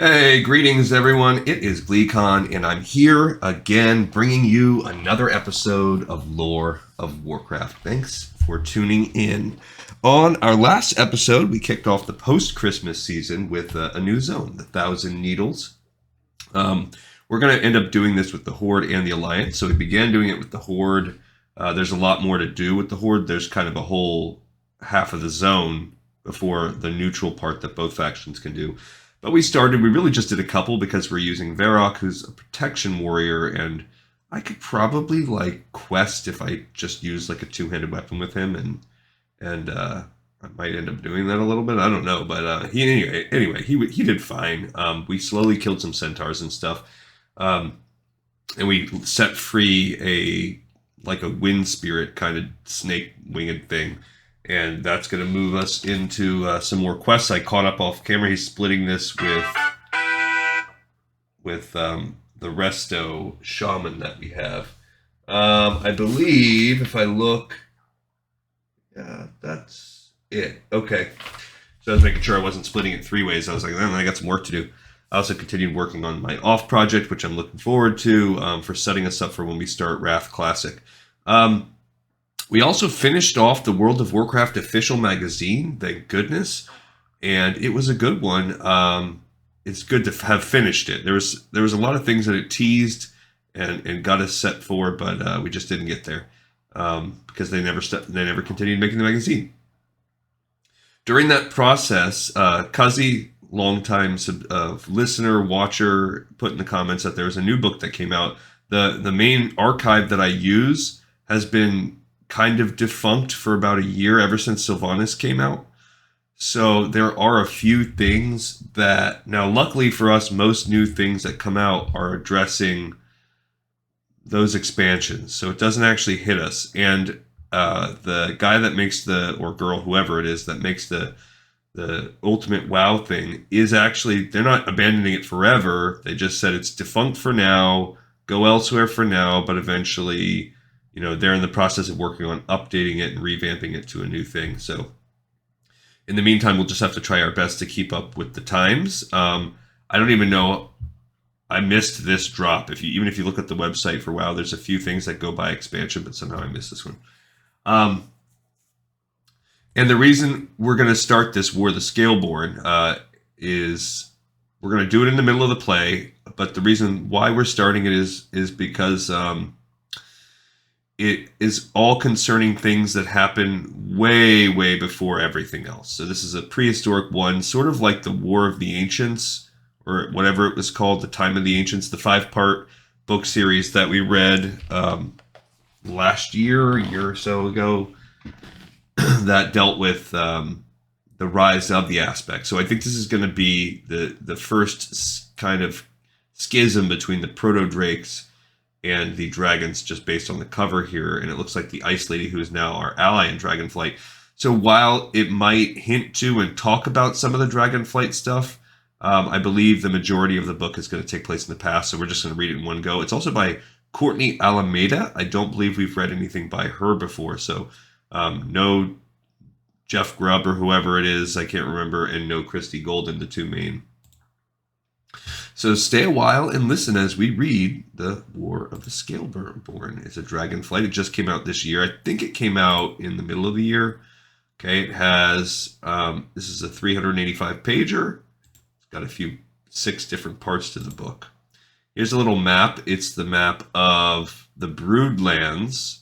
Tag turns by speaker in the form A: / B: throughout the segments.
A: Hey, greetings everyone. It is GleeCon, and I'm here again bringing you another episode of Lore of Warcraft. Thanks for tuning in. On our last episode, we kicked off the post-Christmas season with a new zone, the Thousand Needles. We're going to end up doing this with the Horde and the Alliance. So we began doing it with the Horde. There's a lot more to do with the Horde. There's kind of a whole half of the zone before the neutral part that both factions can do. But we really just did a couple because we're using Varrock, who's a protection warrior, and I could probably quest if I just use a two-handed weapon with him, and I might end up doing that a little bit. I don't know, but he did fine. We slowly killed some centaurs and stuff, and we set free a wind spirit kind of snake winged thing. And that's going to move us into some more quests. I caught up off camera. He's splitting this with the resto shaman that we have. I believe if I look, yeah, that's it. Okay. So I was making sure I wasn't splitting it three ways. I was like, I got some work to do. I also continued working on my off project, which I'm looking forward to for setting us up for when we start Wrath Classic. We also finished off the World of Warcraft official magazine, thank goodness, and it was a good one. It's good to have finished it. There was a lot of things that it teased and got us set for, but we just didn't get there because they never continued making the magazine. During that process, Cuzzy, longtime listener, watcher, put in the comments that there was a new book that came out. The main archive that I use has been kind of defunct for about a year ever since Sylvanas came out. So there are a few things that, now luckily for us, most new things that come out are addressing those expansions. So it doesn't actually hit us. And the guy that makes or girl, whoever it is, that makes the ultimate WoW thing is actually, they're not abandoning it forever. They just said it's defunct for now, go elsewhere for now, but eventually, they're in the process of working on updating it and revamping it to a new thing. So in the meantime, we'll just have to try our best to keep up with the times. I don't even know. I missed this drop. Even if you look at the website for WoW, there's a few things that go by expansion, but somehow I missed this one. And the reason we're going to start this War of the Scaleborn is we're going to do it in the middle of the play. But the reason why we're starting it is because it is all concerning things that happen way, way before everything else. So this is a prehistoric one, sort of like the War of the Ancients, or whatever it was called, the Time of the Ancients, the 5-part book series that we read last year, a year or so ago, that dealt with the rise of the aspect. So I think this is going to be the first kind of schism between the proto-drakes and the dragons, just based on the cover here. And it looks like the Ice Lady, who is now our ally in Dragonflight. So while it might hint to and talk about some of the Dragonflight stuff, I believe the majority of the book is going to take place in the past. So we're just going to read it in one go. It's also by Courtney Alameda. I don't believe we've read anything by her before. So no Jeff Grubb or whoever it is, I can't remember, and no Christy Golden, the two main. So stay a while and listen as we read the War of the Scaleborn. It's a Dragonflight. It just came out this year. I think it came out in the middle of the year. Okay, it has, this is a 385 pager. It's got 6 different parts to the book. Here's a little map. It's the map of the Broodlands,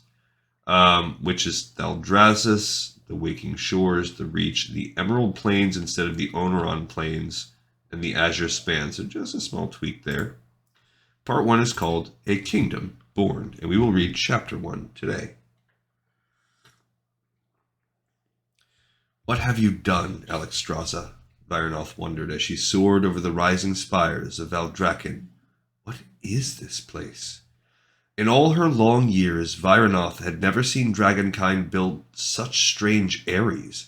A: which is Thaldraszus, the Waking Shores, the Reach, the Emerald Plains instead of the Oneron Plains, and the Azure Span. So just a small tweak there. Part 1 is called A Kingdom Born, and we will read Chapter 1 today. What have you done, Alexstrasza? Vyranoth wondered as she soared over the rising spires of Valdrakken. What is this place? In all her long years, Vyranoth had never seen dragonkind build such strange eyries.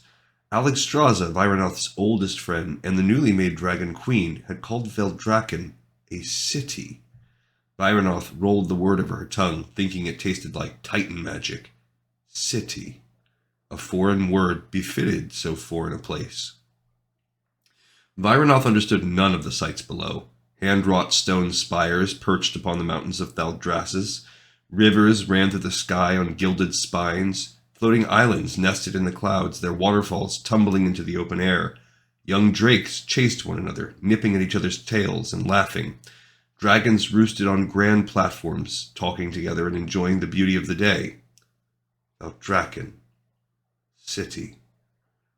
A: Alexstrasza, Vyranoth's oldest friend, and the newly made dragon queen, had called Valdrakken a city. Vyranoth rolled the word over her tongue, thinking it tasted like Titan magic. City. A foreign word befitted so foreign a place. Vyranoth understood none of the sights below. Hand-wrought stone spires perched upon the mountains of Valdrasses. Rivers ran through the sky on gilded spines. Floating islands nested in the clouds, their waterfalls tumbling into the open air. Young drakes chased one another, nipping at each other's tails and laughing. Dragons roosted on grand platforms, talking together and enjoying the beauty of the day. Valdrakken. City.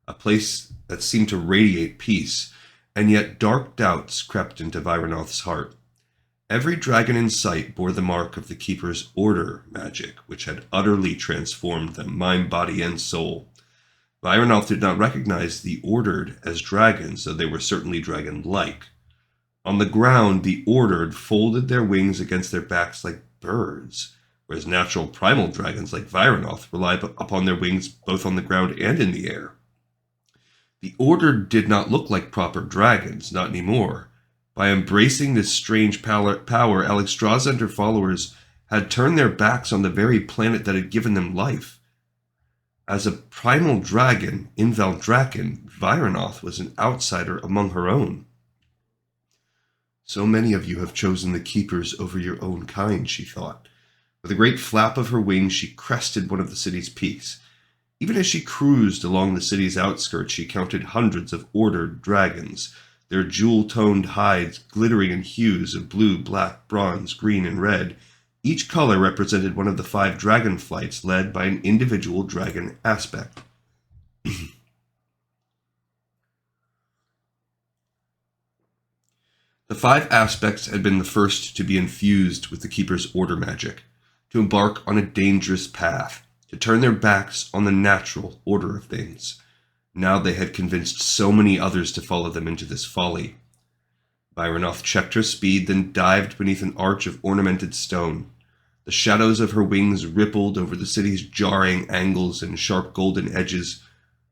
A: A place that seemed to radiate peace, and yet dark doubts crept into Vyranoth's heart. Every dragon in sight bore the mark of the Keeper's order magic, which had utterly transformed them, mind, body, and soul. Vyranoth did not recognize the ordered as dragons, though they were certainly dragon-like. On the ground, the ordered folded their wings against their backs like birds, whereas natural primal dragons like Vyranoth rely upon their wings both on the ground and in the air. The ordered did not look like proper dragons, not anymore. By embracing this strange power, Alexstrasza and her followers had turned their backs on the very planet that had given them life. As a primal dragon in Valdrakken, Vyranoth was an outsider among her own. So many of you have chosen the Keepers over your own kind, she thought. With a great flap of her wings, she crested one of the city's peaks. Even as she cruised along the city's outskirts, she counted hundreds of ordered dragons, their jewel-toned hides glittering in hues of blue, black, bronze, green, and red. Each color represented one of the 5 dragon flights led by an individual dragon aspect. The 5 aspects had been the first to be infused with the Keeper's order magic, to embark on a dangerous path, to turn their backs on the natural order of things. Now they had convinced so many others to follow them into this folly. Vyranoth checked her speed, then dived beneath an arch of ornamented stone. The shadows of her wings rippled over the city's jarring angles and sharp golden edges.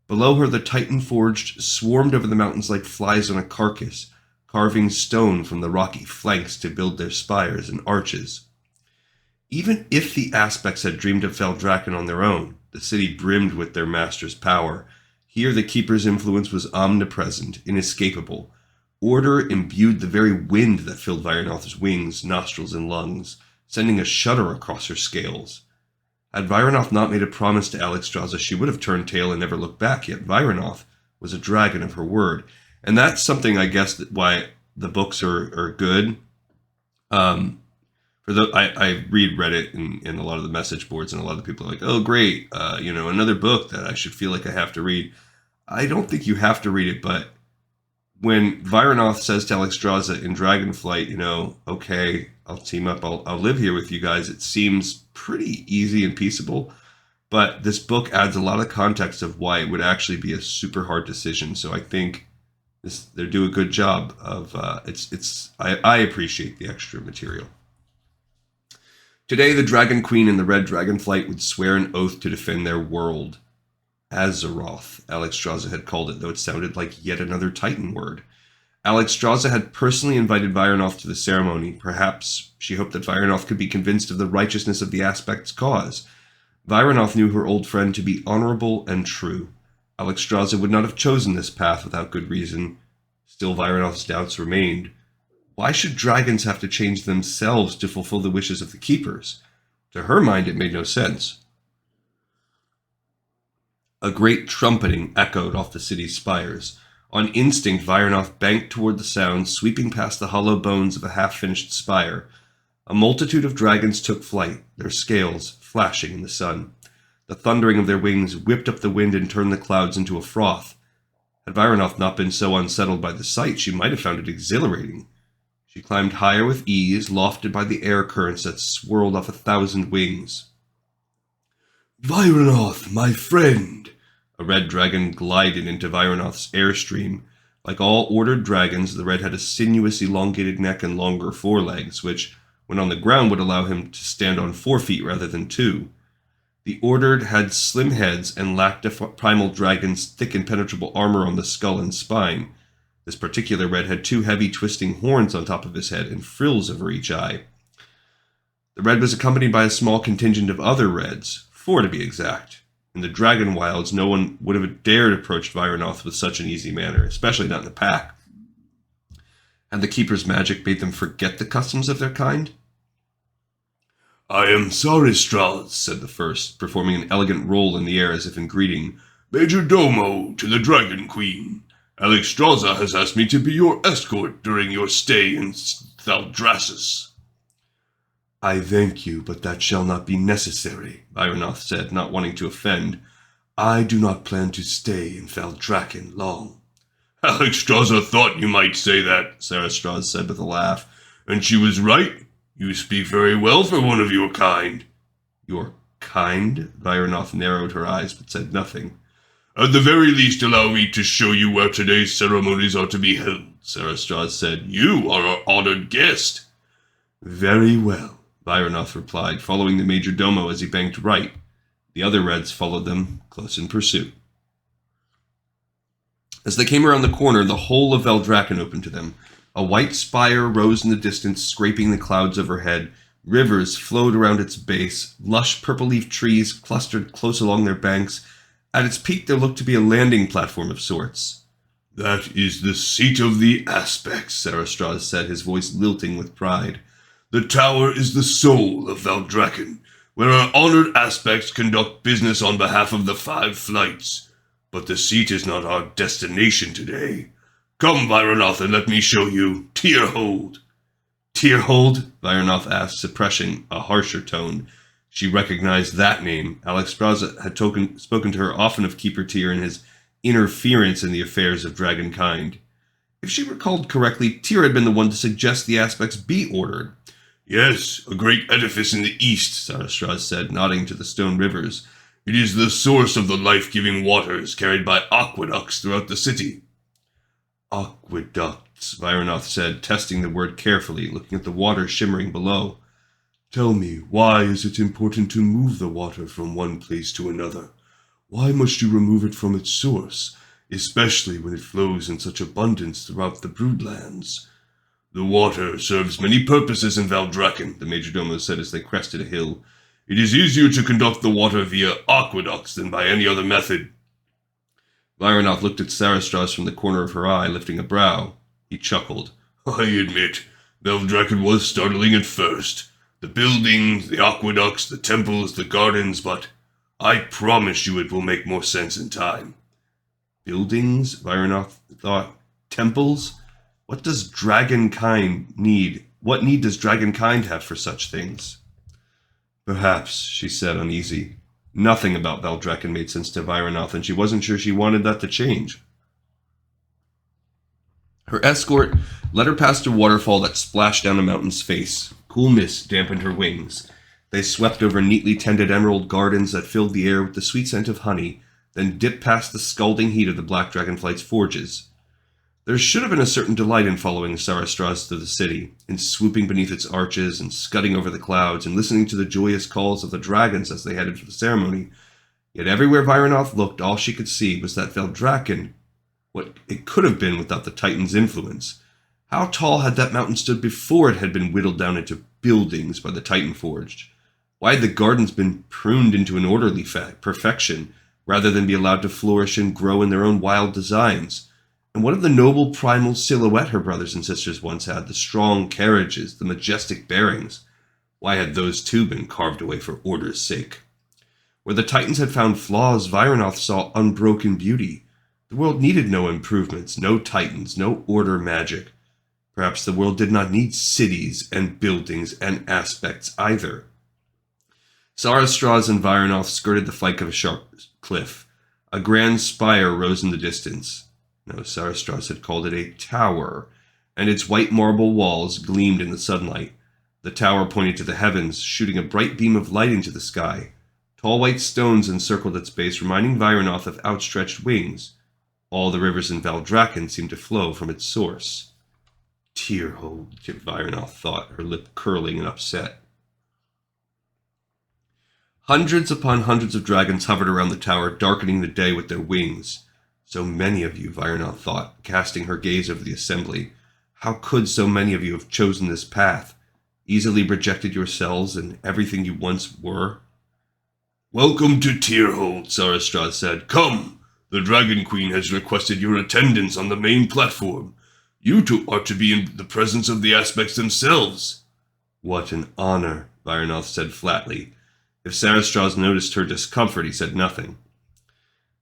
A: Below her, the Titan-forged swarmed over the mountains like flies on a carcass, carving stone from the rocky flanks to build their spires and arches. Even if the aspects had dreamed of Valdrakken on their own, the city brimmed with their master's power. Here the Keeper's influence was omnipresent, inescapable. Order imbued the very wind that filled Vyranoth's wings, nostrils, and lungs, sending a shudder across her scales. Had Vyranoth not made a promise to Alexstrasza, she would have turned tail and never looked back, yet Vyranoth was a dragon of her word. And that's something, I guess, why the books are good. I read Reddit and a lot of the message boards, and a lot of people are like, oh, great, another book that I should feel like I have to read. I don't think you have to read it, but when Vyranoth says to Alexstrasza in Dragonflight, okay, I'll team up, I'll live here with you guys, it seems pretty easy and peaceable. But this book adds a lot of context of why it would actually be a super hard decision. So I think they do a good job of I appreciate the extra material. Today, the Dragon Queen and the Red Dragonflight would swear an oath to defend their world. Azeroth, Alexstrasza had called it, though it sounded like yet another Titan word. Alexstrasza had personally invited Vyranoth to the ceremony. Perhaps she hoped that Vyranoth could be convinced of the righteousness of the Aspect's cause. Vyranoth knew her old friend to be honorable and true. Alexstrasza would not have chosen this path without good reason. Still, Vyranoth's doubts remained. Why should dragons have to change themselves to fulfill the wishes of the Keepers? To her mind, it made no sense. A great trumpeting echoed off the city's spires. On instinct, Vyranoth banked toward the sound, sweeping past the hollow bones of a half-finished spire. A multitude of dragons took flight, their scales flashing in the sun. The thundering of their wings whipped up the wind and turned the clouds into a froth. Had Vyranoth not been so unsettled by the sight, she might have found it exhilarating. She climbed higher with ease, lofted by the air currents that swirled off 1,000 wings. Vyranoth, my friend! A red dragon glided into Vyranoth's airstream. Like all ordered dragons, the red had a sinuous, elongated neck and longer forelegs, which, when on the ground, would allow him to stand on 4 feet rather than 2. The ordered had slim heads and lacked a primal dragon's thick impenetrable armor on the skull and spine. This particular red had 2 heavy twisting horns on top of his head and frills over each eye. The red was accompanied by a small contingent of other reds, 4 to be exact. In the dragon wilds, no one would have dared approach Vyranoth with such an easy manner, especially not in the pack. Had the Keeper's magic made them forget the customs of their kind?
B: I am Saristraz, said the first, performing an elegant roll in the air as if in greeting. Major Domo to the Dragon Queen. Alexstrasza has asked me to be your escort during your stay in Valdrassus.
A: I thank you, but that shall not be necessary, Vyranoth said, not wanting to offend. I do not plan to stay in Valdrakken long.
B: Alexstrasza thought you might say that, Saristraz said with a laugh, and she was right. You speak very well for one of your kind.
A: Your kind? Vyranoth narrowed her eyes, but said nothing.
B: At the very least, allow me to show you where today's ceremonies are to be held, Saristraz said. You are our honored guest.
A: Very well, Vyranoth replied, following the major domo as he banked right. The other Reds followed them, close in pursuit. As they came around the corner, the whole of Valdrakken opened to them. A white spire rose in the distance, scraping the clouds overhead. Rivers flowed around its base. Lush purple-leaf trees clustered close along their banks. At its peak, there looked to be a landing platform of sorts.
B: That is the seat of the aspects, Saristraz said, his voice lilting with pride. The tower is the soul of Valdrakken, where our honored aspects conduct business on behalf of the 5 flights. But the seat is not our destination today. Come, Vyranoth, and let me show you Tierhold.
A: Tierhold? Vyranoth asked, suppressing a harsher tone. She recognized that name. Alexstrasza had spoken to her often of Keeper Tyr and his interference in the affairs of dragonkind. If she recalled correctly, Tyr had been the one to suggest the aspects be ordered.
B: Yes, a great edifice in the east, Saristraz said, nodding to the stone rivers. It is the source of the life-giving waters carried by aqueducts throughout the city.
A: Aqueducts, Vyranoth said, testing the word carefully, looking at the water shimmering below. Tell me, why is it important to move the water from one place to another? Why must you remove it from its source, especially when it flows in such abundance throughout the Broodlands?
B: The water serves many purposes in Valdrakken, the majordomo said as they crested a hill. It is easier to conduct the water via aqueducts than by any other method.
A: Vyranoth looked at Saristraz from the corner of her eye, lifting a brow. He chuckled.
B: I admit, Valdrakken was startling at first. The buildings, the aqueducts, the temples, the gardens, but I promise you it will make more sense in time.
A: Buildings, Vyranoth thought. Temples? What does dragonkind need? What need does dragonkind have for such things? Perhaps, she said, uneasy. Nothing about Valdrakken made sense to Vyranoth, and she wasn't sure she wanted that to change. Her escort led her past a waterfall that splashed down a mountain's face. Cool mist dampened her wings. They swept over neatly tended emerald gardens that filled the air with the sweet scent of honey, then dipped past the scalding heat of the Black Dragonflight's forges. There should have been a certain delight in following Saristraz to the city, in swooping beneath its arches and scudding over the clouds and listening to the joyous calls of the dragons as they headed for the ceremony. Yet everywhere Vyranoth looked, all she could see was that Valdrakken, what it could have been without the Titan's influence. How tall had that mountain stood before it had been whittled down into buildings by the Titan Forged? Why had the gardens been pruned into an orderly perfection, rather than be allowed to flourish and grow in their own wild designs? And what of the noble primal silhouette her brothers and sisters once had, the strong carriages, the majestic bearings? Why had those too been carved away for order's sake? Where the Titans had found flaws, Vyranoth saw unbroken beauty. The world needed no improvements, no Titans, no order magic. Perhaps the world did not need cities and buildings and aspects either. Saristraz and Vyranoth skirted the flank of a sharp cliff. A grand spire rose in the distance. No, Saristraz had called it a tower, and its white marble walls gleamed in the sunlight. The tower pointed to the heavens, shooting a bright beam of light into the sky. Tall white stones encircled its base, reminding Vyranoth of outstretched wings. All the rivers in Valdrakken seemed to flow from its source. Tierhold, Vyranoth thought, her lip curling and upset. Hundreds upon hundreds of dragons hovered around the tower, darkening the day with their wings. So many of you, Vyranoth thought, casting her gaze over the assembly. How could so many of you have chosen this path? Easily rejected yourselves and everything you once were?
B: Welcome to Tierhold, Saristraz said. Come! The Dragon Queen has requested your attendance on the main platform. You two are to be in the presence of the aspects themselves.
A: What an honor, Vyranoth said flatly. If Sarastraz noticed her discomfort, he said nothing.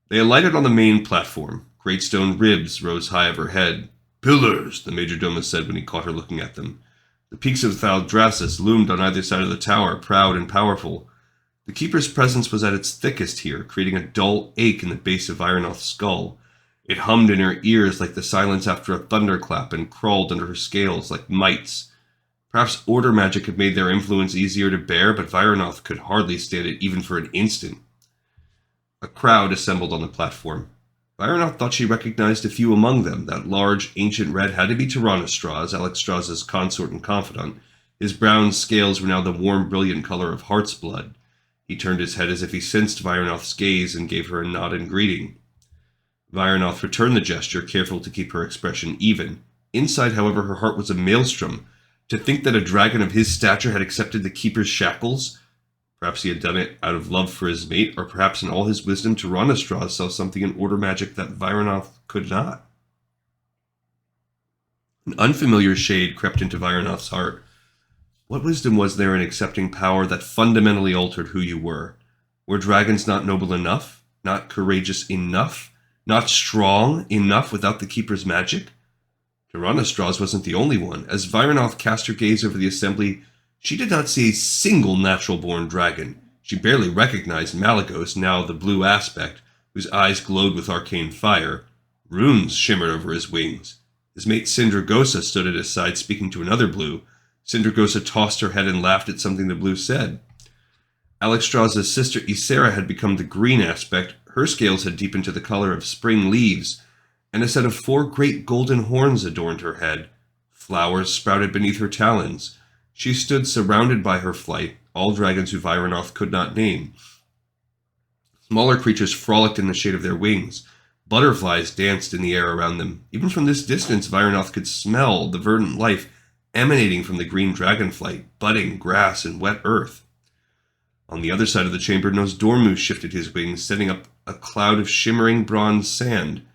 A: They alighted on the main platform. Great stone ribs rose high overhead.
B: Pillars,
A: The majordomo said when he caught her looking at them. The peaks of Valdrakken loomed on either side of the tower, proud and powerful. The keeper's presence was at its thickest here, creating a dull ache in the base of Vyranoth's skull. It hummed in her ears like the silence after a thunderclap and crawled under her scales like mites. Perhaps order magic had made their influence easier to bear, but Vyranoth could hardly stand it even for an instant. A crowd assembled on the platform. Vyranoth thought she recognized a few among them. That large, ancient red had to be Tyrannostraz, Alexstras's consort and confidant. His brown scales were now the warm, brilliant color of heart's blood. He turned his head as if he sensed Vyranoth's gaze and gave her a nod in greeting. Vyranoth returned the gesture, careful to keep her expression even. Inside, however, her heart was a maelstrom. To think that a dragon of his stature had accepted the keeper's shackles? Perhaps he had done it out of love for his mate, or perhaps in all his wisdom Tyrannostraz saw something in order magic that Vyranoth could not. An unfamiliar shade crept into Vyranoth's heart. What wisdom was there in accepting power that fundamentally altered who you were? Were dragons not noble enough? Not courageous enough? Not strong enough without the keeper's magic? Tyrannostraz wasn't the only one. As Vyranoth cast her gaze over the assembly, she did not see a single natural-born dragon. She barely recognized Malygos, now the blue aspect, whose eyes glowed with arcane fire. Runes shimmered over his wings. His mate Sindragosa stood at his side speaking to another blue. Sindragosa tossed her head and laughed at something the blue said. Alexstras's sister Ysera had become the green aspect. Her scales had deepened to the color of spring leaves, and a set of 4 great golden horns adorned her head. Flowers sprouted beneath her talons. She stood surrounded by her flight, all dragons who Vyranoth could not name. Smaller creatures frolicked in the shade of their wings. Butterflies danced in the air around them. Even from this distance, Vyranoth could smell the verdant life emanating from the green dragonflight, budding grass and wet earth. On the other side of the chamber, Nosdormu shifted his wings, setting up a cloud of shimmering bronze sand.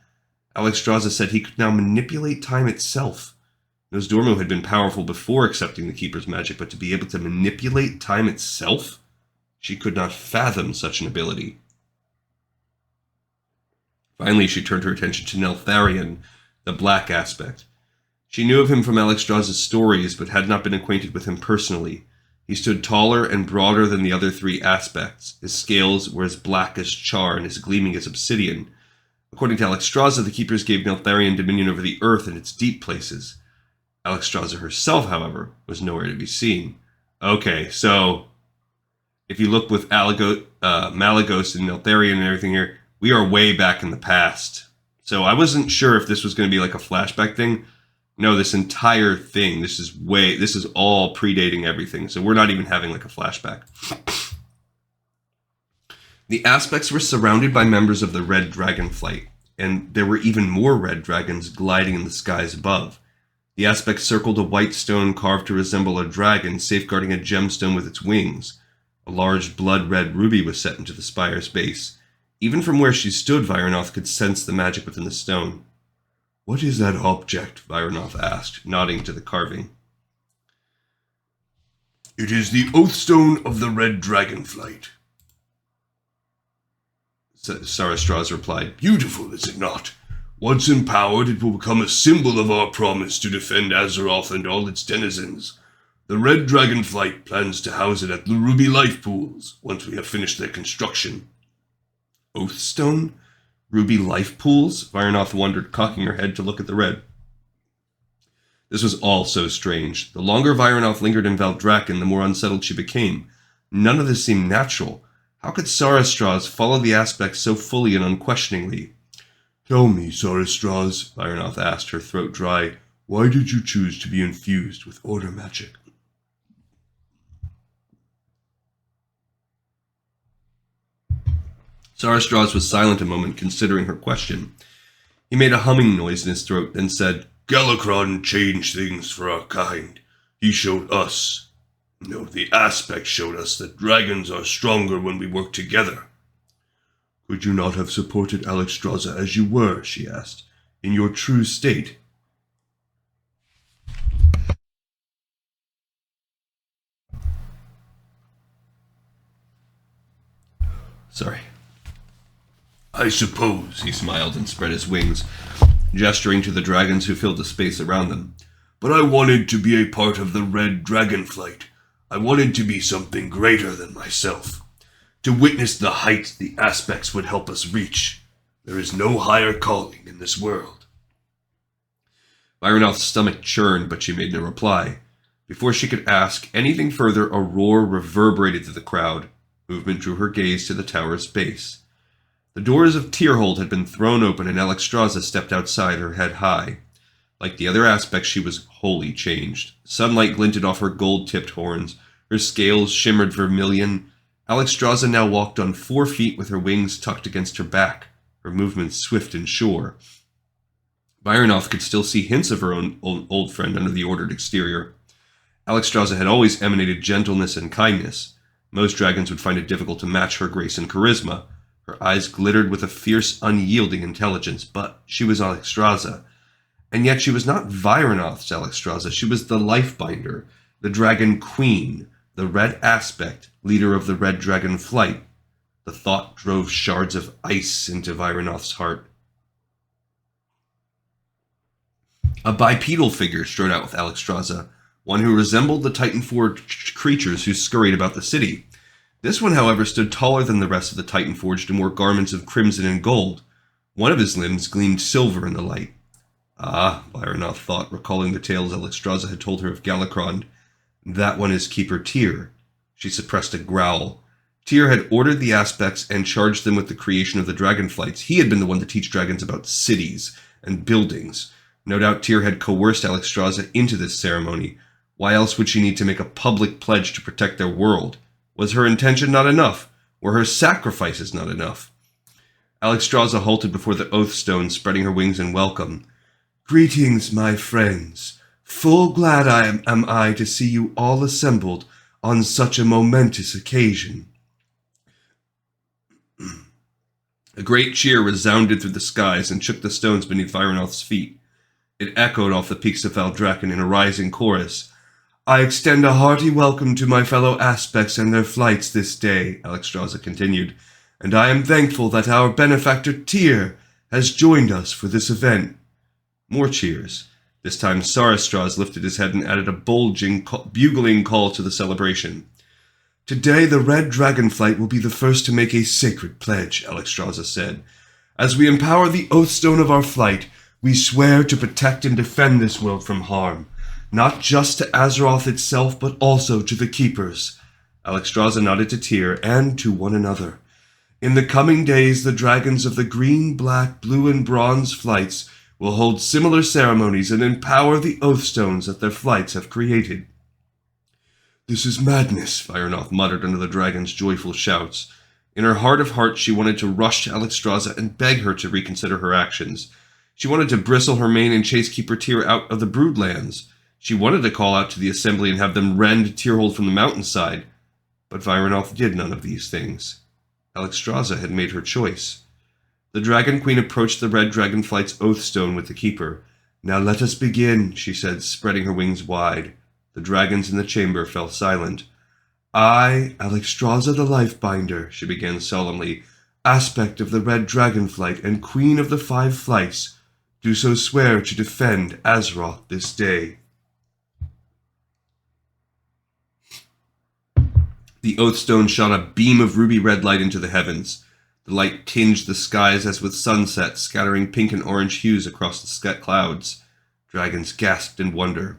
A: Alexstrasza said he could now manipulate time itself. Nosdormu had been powerful before accepting the Keeper's magic, but to be able to manipulate time itself? She could not fathom such an ability. Finally, she turned her attention to Neltharion, the black aspect. She knew of him from Alexstrasza's stories, but had not been acquainted with him personally. He stood taller and broader than the other 3 aspects. His scales were as black as char and as gleaming as obsidian. According to Alexstrasza, the Keepers gave Neltharion dominion over the earth and its deep places. Alexstrasza herself, however, was nowhere to be seen. Okay, so if you look with Malygos and Neltharion and everything here, we are way back in the past. So I wasn't sure if this was going to be like a flashback thing. No, this entire thing, this is all predating everything. So we're not even having like a flashback. The aspects were surrounded by members of the Red Dragon Flight, and there were even more red dragons gliding in the skies above. The aspects circled a white stone carved to resemble a dragon, safeguarding a gemstone with its wings. A large blood-red ruby was set into the spire's base. Even from where she stood, Vyranoth could sense the magic within the stone. "What is that object?" Vyranoth asked, nodding to the carving.
B: "It is the Oathstone of the Red Dragonflight,"
A: Sarastraz replied.
B: "Beautiful, is it not? Once empowered, it will become a symbol of our promise to defend Azeroth and all its denizens. The Red Dragonflight plans to house it at the Ruby Life Pools once we have finished their construction."
A: Oathstone? Ruby Life Pools? Vyranoth wondered, cocking her head to look at the red. This was all so strange. The longer Vyranoth lingered in Valdrakken, the more unsettled she became. None of this seemed natural. How could Sarastraz follow the aspects so fully and unquestioningly?
B: "Tell me, Sarastraz,"
A: Vyranoth asked, her throat dry.
B: "Why did you choose to be infused with order magic?"
A: Sarastraz was silent a moment, considering her question. He made a humming noise in his throat, then said,
B: "Galakrond changed things for our kind. He showed us. No, the aspect showed us that dragons are stronger when we work together."
A: "Could you not have supported Alexstrasza as you were," she asked, "in your true state?" Sorry.
B: I suppose,
A: He smiled and spread his wings, gesturing to the dragons who filled the space around them.
B: But I wanted to be a part of the Red Dragon Flight. I wanted to be something greater than myself. To witness the heights the aspects would help us reach. There is no higher calling in this world.
A: Vyranoth's stomach churned, but she made no reply. Before she could ask anything further, a roar reverberated through the crowd. Movement drew her gaze to the tower's base. The doors of Tyrhold had been thrown open, and Alexstrasza stepped outside, her head high. Like the other aspects, she was wholly changed. Sunlight glinted off her gold-tipped horns. Her scales shimmered vermilion. Alexstrasza now walked on 4 feet with her wings tucked against her back, her movements swift and sure. Vyranoth could still see hints of her own old friend under the ordered exterior. Alexstrasza had always emanated gentleness and kindness. Most dragons would find it difficult to match her grace and charisma. Her eyes glittered with a fierce, unyielding intelligence, but she was Alexstrasza. And yet she was not Vyranoth's Alexstrasza. She was the Lifebinder, the Dragon Queen, the Red Aspect, leader of the Red Dragon Flight. The thought drove shards of ice into Vyranoth's heart. A bipedal figure strode out with Alexstrasza, one who resembled the Titan-forged creatures who scurried about the city. This one, however, stood taller than the rest of the Titan-forged and wore garments of crimson and gold. One of his limbs gleamed silver in the light. Ah, Vyranoth thought, recalling the tales Alexstrasza had told her of Galakrond. That one is Keeper Tyr. She suppressed a growl. Tyr had ordered the aspects and charged them with the creation of the dragonflights. He had been the one to teach dragons about cities and buildings. No doubt Tyr had coerced Alexstrasza into this ceremony. Why else would she need to make a public pledge to protect their world? Was her intention not enough? Were her sacrifices not enough? Alexstrasza halted before the oath stone, spreading her wings in welcome. Greetings, my friends. Full glad am I to see you all assembled on such a momentous occasion. A great cheer resounded through the skies and shook the stones beneath Vyranoth's feet. It echoed off the peaks of Valdrakken in a rising chorus. I extend a hearty welcome to my fellow aspects and their flights this day, Alexstrasza continued, and I am thankful that our benefactor Tyr has joined us for this event. More cheers. This time Sarastraz lifted his head and added a bugling call to the celebration. Today the Red Dragonflight will be the first to make a sacred pledge, Alexstrasza said. As we empower the oathstone of our flight, we swear to protect and defend this world from harm, not just to Azeroth itself, but also to the Keepers. Alexstrasza nodded to Tyr and to one another. In the coming days, the dragons of the green, black, blue, and bronze flights will hold similar ceremonies and empower the oathstones that their flights have created. This is madness, Vyranoth muttered under the dragon's joyful shouts. In her heart of hearts, she wanted to rush to Alexstrasza and beg her to reconsider her actions. She wanted to bristle her mane and chase Keeper Tyr out of the Broodlands. She wanted to call out to the assembly and have them rend Tyrhold from the mountainside. But Vyranoth did none of these things. Alexstrasza had made her choice. The Dragon Queen approached the Red Dragonflight's oathstone with the Keeper. Now let us begin, she said, spreading her wings wide. The dragons in the chamber fell silent. I, Alexstrasza the Lifebinder, she began solemnly, aspect of the Red Dragonflight and Queen of the Five Flights, do so swear to defend Azeroth this day. The oathstone shot a beam of ruby-red light into the heavens. The light tinged the skies as with sunset, scattering pink and orange hues across the clouds. Dragons gasped in wonder.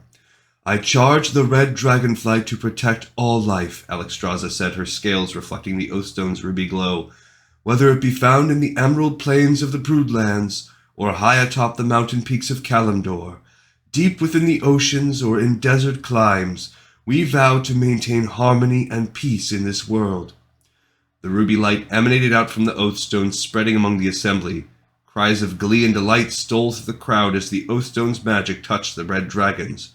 A: I charge the Red Dragonflight to protect all life, Alexstrasza said, her scales reflecting the oathstone's ruby glow. Whether it be found in the emerald plains of the Broodlands, or high atop the mountain peaks of Kalimdor, deep within the oceans or in desert climes, we vow to maintain harmony and peace in this world. The ruby light emanated out from the oathstone, spreading among the assembly. Cries of glee and delight stole through the crowd as the oathstone's magic touched the red dragons.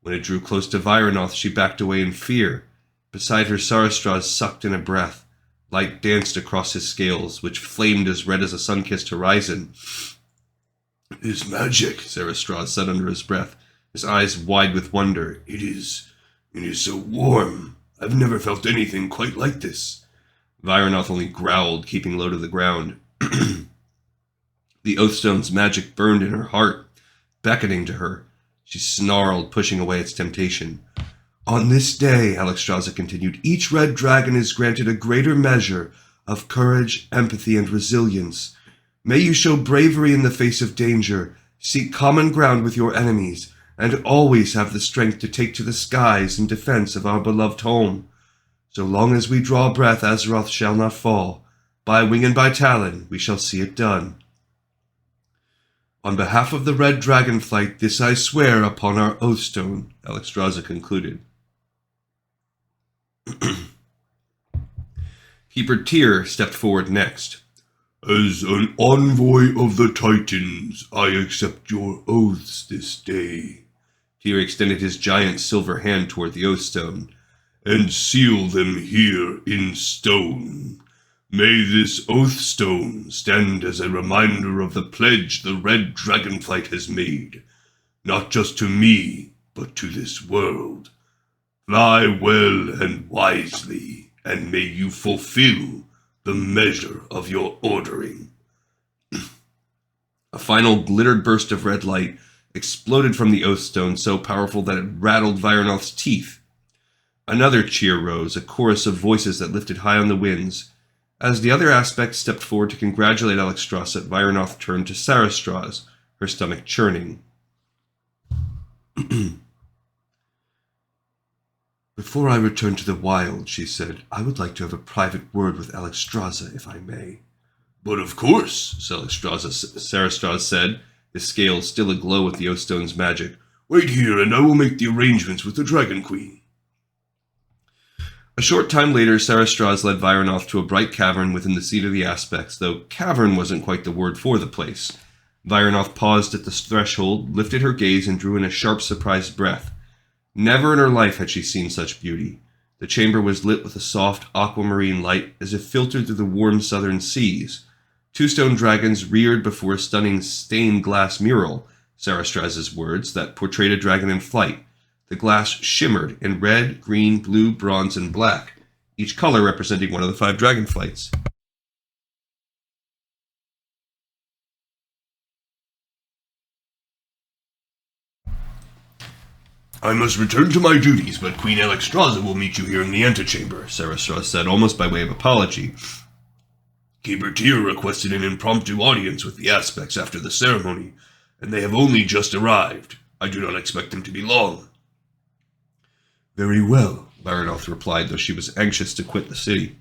A: When it drew close to Vyranoth, she backed away in fear. Beside her, Sarastraz sucked in a breath. Light danced across his scales, which flamed as red as a sun-kissed horizon. It is magic, Sarastraz said under his breath, his eyes wide with wonder. It is so warm. I've never felt anything quite like this. Vyranoth only growled, keeping low to the ground. The Oathstone's magic burned in her heart, beckoning to her. She snarled, pushing away its temptation. On this day, Alexstrasza continued, each red dragon is granted a greater measure of courage, empathy, and resilience. May you show bravery in the face of danger, seek common ground with your enemies, and always have the strength to take to the skies in defense of our beloved home. So long as we draw breath, Azeroth shall not fall. By wing and by talon, we shall see it done. On behalf of the Red Dragonflight, this I swear upon our Oathstone, Alexstrasza concluded. Keeper Tyr stepped forward next.
B: As an envoy of the Titans, I accept your oaths this day.
A: Tyr extended his giant silver hand toward the Oathstone.
B: And seal them here in stone. May this Oathstone stand as a reminder of the pledge the Red Dragonflight has made, not just to me, but to this world. Fly well and wisely, and may you fulfill the measure of your ordering.
A: A final glittered burst of red light exploded from the Oathstone, so powerful that it rattled Vyranoth's teeth. Another cheer rose, a chorus of voices that lifted high on the winds. As the other aspects stepped forward to congratulate Alexstrasza, Vyranoth turned to Sarastraz, her stomach churning. Before I return to the wild, she said, I would like to have a private word with Alexstrasza, if I may.
B: But of course,
A: Sarastraz said, his scales still aglow with the Oathstone's magic.
B: Wait here, and I will make the arrangements with the Dragon Queen.
A: A short time later, Sarastraz led Vyranoth to a bright cavern within the seat of the aspects, though cavern wasn't quite the word for the place. Vyranoth paused at the threshold, lifted her gaze, and drew in a sharp, surprised breath. Never in her life had she seen such beauty. The chamber was lit with a soft, aquamarine light, as if filtered through the warm southern seas. Two stone dragons reared before a stunning stained glass mural, Sarastraz's words, that portrayed a dragon in flight. The glass shimmered in red, green, blue, bronze, and black, each color representing one of the 5 dragonflights.
B: I must return to my duties, but Queen Alexstrasza will meet you here in the antechamber,
A: Sarastraz said, almost by way of apology.
B: Keeper Tyr requested an impromptu audience with the aspects after the ceremony, and they have only just arrived. I do not expect them to be long.
A: Very well, Vyranoth replied, though she was anxious to quit the city.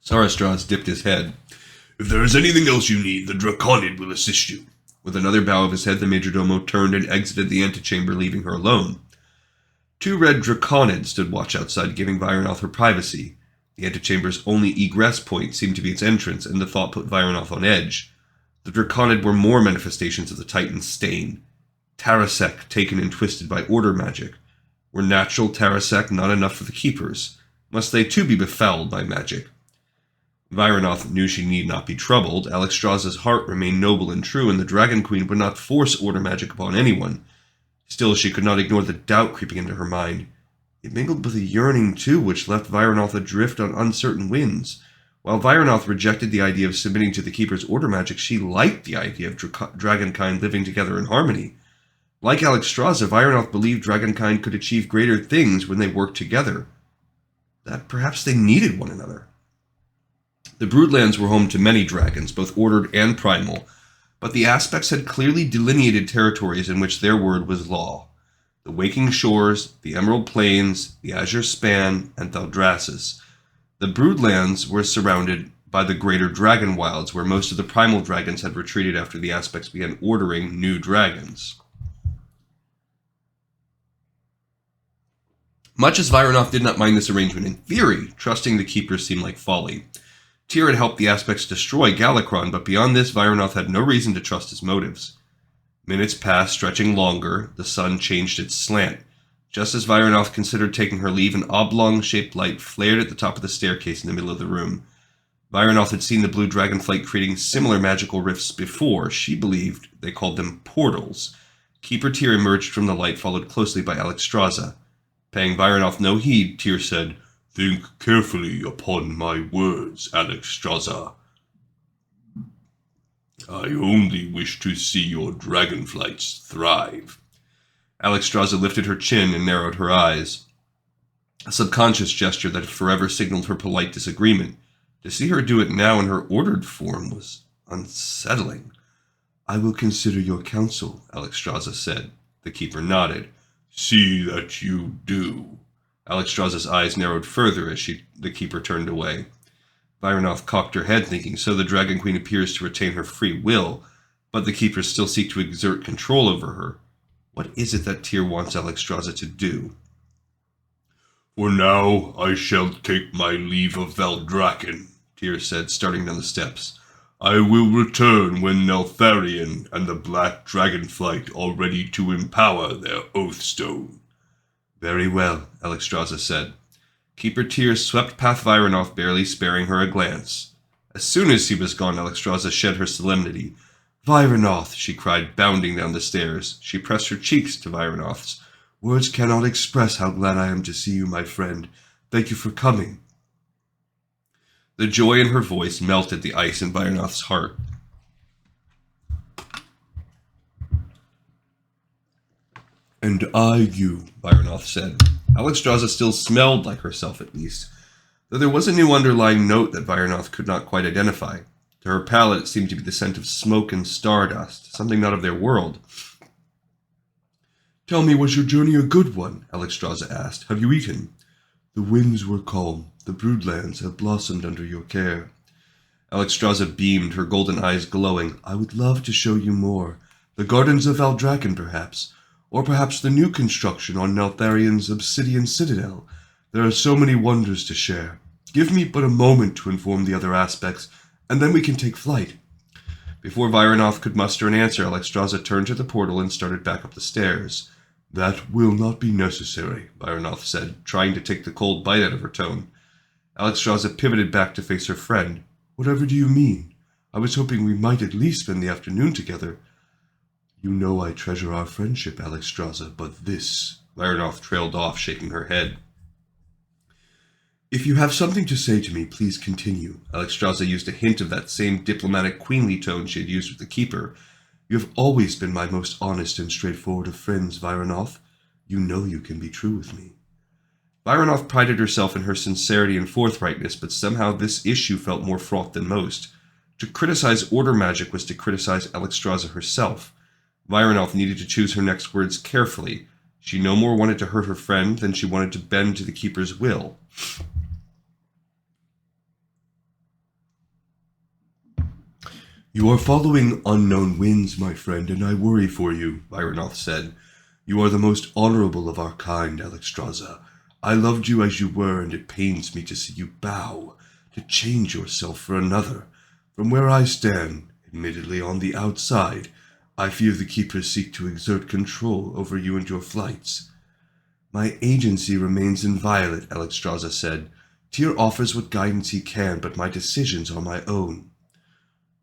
A: Sarastraz dipped his head.
B: If there is anything else you need, the Draconid will assist you.
A: With another bow of his head, the Majordomo turned and exited the antechamber, leaving her alone. 2 red Draconids stood watch outside, giving Vyranoth her privacy. The antechamber's only egress point seemed to be its entrance, and the thought put Vyranoth on edge. The Draconid were more manifestations of the Titan's stain. Tarasek taken and twisted by order magic. Were natural Tarasek not enough for the keepers? Must they too be befouled by magic? Vyranoth knew she need not be troubled. Alexstrasza's heart remained noble and true, and the Dragon Queen would not force order magic upon anyone. Still, she could not ignore the doubt creeping into her mind. It mingled with a yearning, too, which left Vyranoth adrift on uncertain winds. While Vyranoth rejected the idea of submitting to the Keeper's order magic, she liked the idea of dragonkind living together in harmony. Like Alexstrasza, Vyranoth believed dragonkind could achieve greater things when they worked together. That perhaps they needed one another. The Broodlands were home to many dragons, both ordered and primal, but the aspects had clearly delineated territories in which their word was law. The Waking Shores, the Emerald Plains, the Azure Span, and Valdrassus. The Broodlands were surrounded by the greater dragon wilds, where most of the primal dragons had retreated after the aspects began ordering new dragons. Much as Vyranoth did not mind this arrangement in theory, trusting the Keepers seemed like folly. Tyr had helped the aspects destroy Galakrond, but beyond this, Vyranoth had no reason to trust his motives. Minutes passed, stretching longer. The sun changed its slant. Just as Vyranoth considered taking her leave, an oblong-shaped light flared at the top of the staircase in the middle of the room. Vyranoth had seen the blue dragonflight creating similar magical rifts before. She believed they called them portals. Keeper Tyr emerged from the light, followed closely by Alexstrasza. Paying Vyranoth no heed,
B: Tyr said, "Think carefully upon my words, Alexstrasza. I only wish to see your dragonflights thrive."
A: Alexstrasza lifted her chin and narrowed her eyes. A subconscious gesture that had forever signaled her polite disagreement. To see her do it now in her ordered form was unsettling. "I will consider your counsel," Alexstrasza said. The keeper nodded.
B: "See that you do."
A: Alexstrasza's eyes narrowed further as the keeper turned away. Vyranoth cocked her head, thinking, so the Dragon Queen appears to retain her free will, but the keepers still seek to exert control over her. What is it that Tyr wants Alexstrasza to do?
B: "For now, I shall take my leave of Valdrakken," Tyr said, starting down the steps. "I will return when Neltharion and the Black Dragonflight are ready to empower their Oathstone."
A: "Very well," Alexstrasza said. Keeper Tyr swept past Vyranoth, barely sparing her a glance. As soon as he was gone, Alexstrasza shed her solemnity. "Vyranoth!" she cried, bounding down the stairs. She pressed her cheeks to Vyranoth's. "Words cannot express how glad I am to see you, my friend. Thank you for coming." The joy in her voice melted the ice in Vyranoth's heart. "And I you," Vyranoth said. Alexstrasza still smelled like herself, at least, though there was a new underlying note that Vyranoth could not quite identify. To her palate, it seemed to be the scent of smoke and stardust, something not of their world. "Tell me, was your journey a good one?" Alexstrasza asked. "Have you eaten?" "The winds were calm. The broodlands have blossomed under your care." Alexstrasza beamed, her golden eyes glowing. "I would love to show you more. The gardens of Valdrakken, perhaps. Or perhaps the new construction on Neltharion's obsidian citadel. There are so many wonders to share. Give me but a moment to inform the other aspects, and then we can take flight." Before Vyranoth could muster an answer, Alexstrasza turned to the portal and started back up the stairs. "That will not be necessary," Vyranoth said, trying to take the cold bite out of her tone. Alexstrasza pivoted back to face her friend. "Whatever do you mean? I was hoping we might at least spend the afternoon together." "You know I treasure our friendship, Alexstrasza, but this..." Vyranoth trailed off, shaking her head. "If you have something to say to me, please continue." Alexstrasza used a hint of that same diplomatic, queenly tone she had used with the keeper. "You have always been my most honest and straightforward of friends, Vyranoth. You know you can be true with me." Vyranoth prided herself in her sincerity and forthrightness, but somehow this issue felt more fraught than most. To criticize order magic was to criticize Alexstrasza herself. Vyranoth needed to choose her next words carefully. She no more wanted to hurt her friend than she wanted to bend to the keeper's will. "You are following unknown winds, my friend, and I worry for you," Vyranoth said. "You are the most honorable of our kind, Alexstrasza. I loved you as you were, and it pains me to see you bow, to change yourself for another. From where I stand, admittedly on the outside, I fear the keepers seek to exert control over you and your flights." "My agency remains inviolate," Alexstrasza said. "Tyr offers what guidance he can, but my decisions are my own."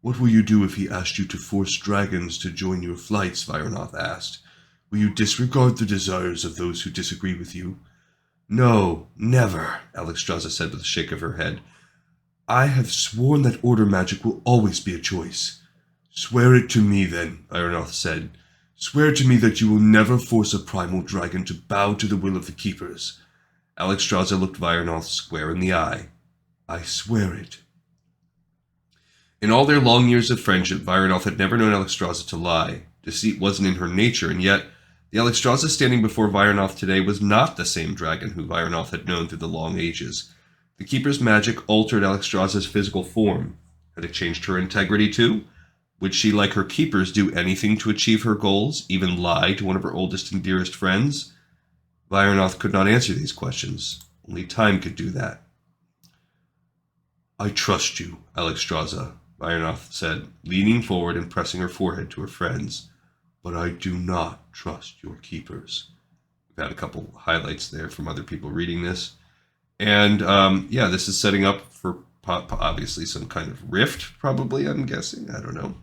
A: "What will you do if he asked you to force dragons to join your flights?" Vyranoth asked. "Will you disregard the desires of those who disagree with you?" "No, never," Alexstrasza said with a shake of her head. "I have sworn that order magic will always be a choice." "Swear it to me, then," Vyranoth said. "Swear to me that you will never force a primal dragon to bow to the will of the keepers." Alexstrasza looked Vyranoth square in the eye. "I swear it." In all their long years of friendship, Vyranoth had never known Alexstrasza to lie. Deceit wasn't in her nature, and yet the Alexstrasza standing before Vyranoth today was not the same dragon who Vyranoth had known through the long ages. The keeper's magic altered Alexstrasza's physical form. Had it changed her integrity too? Would she, like her keepers, do anything to achieve her goals, even lie to one of her oldest and dearest friends? Vyranoth could not answer these questions. Only time could do that. "I trust you, Alexstrasza," Vyranoth said, leaning forward and pressing her forehead to her friend's. "But I do not trust your keepers." We've had a couple highlights there from other people reading this. And, yeah, this is setting up for obviously some kind of rift, probably, I'm guessing. I don't know.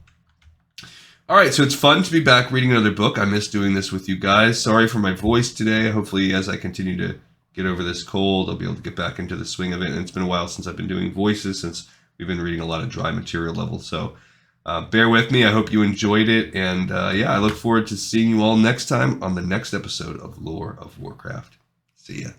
A: All right, so it's fun to be back reading another book. I miss doing this with you guys. Sorry for my voice today. Hopefully, as I continue to get over this cold, I'll be able to get back into the swing of it. And it's been a while since I've been doing voices, since we've been reading a lot of dry material levels. So bear with me. I hope you enjoyed it. And yeah, I look forward to seeing you all next time on the next episode of Lore of Warcraft. See ya.